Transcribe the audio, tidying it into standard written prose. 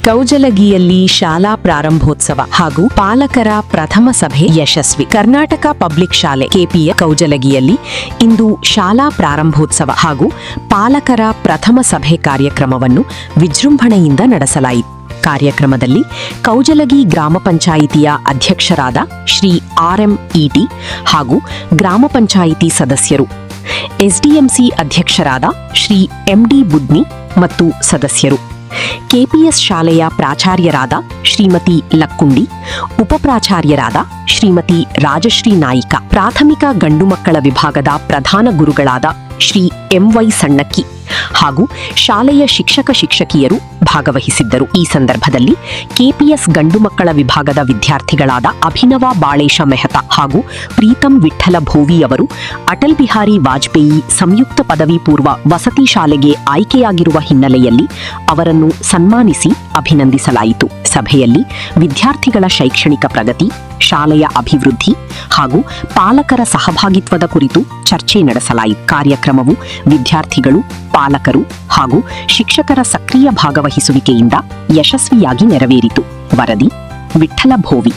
ಕೌಜಲಗಿಯಲ್ಲಿ ಶಾಲಾ ಪ್ರಾರಂಭೋತ್ಸವ ಹಾಗೂ ಪಾಲಕರ ಪ್ರಥಮ ಸಭೆ ಯಶಸ್ವಿ. ಕರ್ನಾಟಕ ಪಬ್ಲಿಕ್ ಶಾಲೆ ಕೆಪಿಎ ಕೌಜಲಗಿಯಲ್ಲಿ ಇಂದು ಶಾಲಾ ಪ್ರಾರಂಭೋತ್ಸವ ಹಾಗೂ ಪಾಲಕರ ಪ್ರಥಮ ಸಭೆ ಕಾರ್ಯಕ್ರಮವನ್ನು ವಿಜೃಂಭಣೆಯಿಂದ ನಡೆಸಲಾಯಿತು. ಕಾರ್ಯಕ್ರಮದಲ್ಲಿ ಕೌಜಲಗಿ ಗ್ರಾಮ ಪಂಚಾಯಿತಿಯ ಅಧ್ಯಕ್ಷರಾದ ಶ್ರೀ ಆರ್.ಎಂ. ಇಟಿ ಹಾಗೂ ಗ್ರಾಮ ಪಂಚಾಯಿತಿ ಸದಸ್ಯರು, ಎಸ್ಡಿಎಂಸಿ ಅಧ್ಯಕ್ಷರಾದ ಶ್ರೀ ಎಂ.ಡಿ. ಬುದ್ನಿ ಮತ್ತು ಸದಸ್ಯರು, ಕೆಪಿಎಸ್ ಶಾಲೆಯ ಪ್ರಾಚಾರ್ಯರಾದ ಶ್ರೀಮತಿ ಲಕ್ಕುಂಡಿ, ಉಪಪ್ರಾಚಾರ್ಯರಾದ ಶ್ರೀಮತಿ ರಾಜಶ್ರೀ ನಾಯಿಕ, ಪ್ರಾಥಮಿಕ ಗಂಡು ಮಕ್ಕಳ ವಿಭಾಗದ ಪ್ರಧಾನ ಗುರುಗಳಾದ ಶ್ರೀ ಎಂ.ವೈ. ಸಣ್ಣಕ್ಕಿ ಹಾಗೂ ಶಾಲೆಯ ಶಿಕ್ಷಕಿಯರು ಭಾಗವಹಿಸಿದ್ದರು. ಈ ಸಂದರ್ಭದಲ್ಲಿ ಕೆಪಿಎಸ್ ಗಂಡು ಮಕ್ಕಳ ವಿಭಾಗದ ವಿದ್ಯಾರ್ಥಿಗಳಾದ ಅಭಿನವ ಬಾಳೇಶ ಮೆಹತಾ ಹಾಗೂ ಪ್ರೀತಂ ವಿಠ್ಠಲ ಭೋವಿ ಅವರು ಅಟಲ್ ಬಿಹಾರಿ ವಾಜಪೇಯಿ ಸಂಯುಕ್ತ ಪದವಿ ಪೂರ್ವ ವಸತಿ ಶಾಲೆಗೆ ಆಯ್ಕೆಯಾಗಿರುವ ಹಿನ್ನೆಲೆಯಲ್ಲಿ ಅವರನ್ನು ಸನ್ಮಾನಿಸಿ ಅಭಿನಂದಿಸಲಾಯಿತು. ಸಭೆಯಲ್ಲಿ ವಿದ್ಯಾರ್ಥಿಗಳ ಶೈಕ್ಷಣಿಕ ಪ್ರಗತಿ, ಶಾಲೆಯ ಅಭಿವೃದ್ಧಿ ಹಾಗೂ ಪಾಲಕರ ಸಹಭಾಗಿತ್ವದ ಕುರಿತು ಚರ್ಚೆ ನಡೆಸಲಾಯಿತು. ಕಾರ್ಯಕ್ರಮವು ವಿದ್ಯಾರ್ಥಿಗಳು, ಪಾಲಕರು ಹಾಗೂ ಶಿಕ್ಷಕರ ಸಕ್ರಿಯ ಭಾಗವಹಿಸುವಿಕೆಯಿಂದ ಯಶಸ್ವಿಯಾಗಿ ನೆರವೇರಿತು. ವರದಿ ವಿಠ್ಠಲ ಭೋವಿ.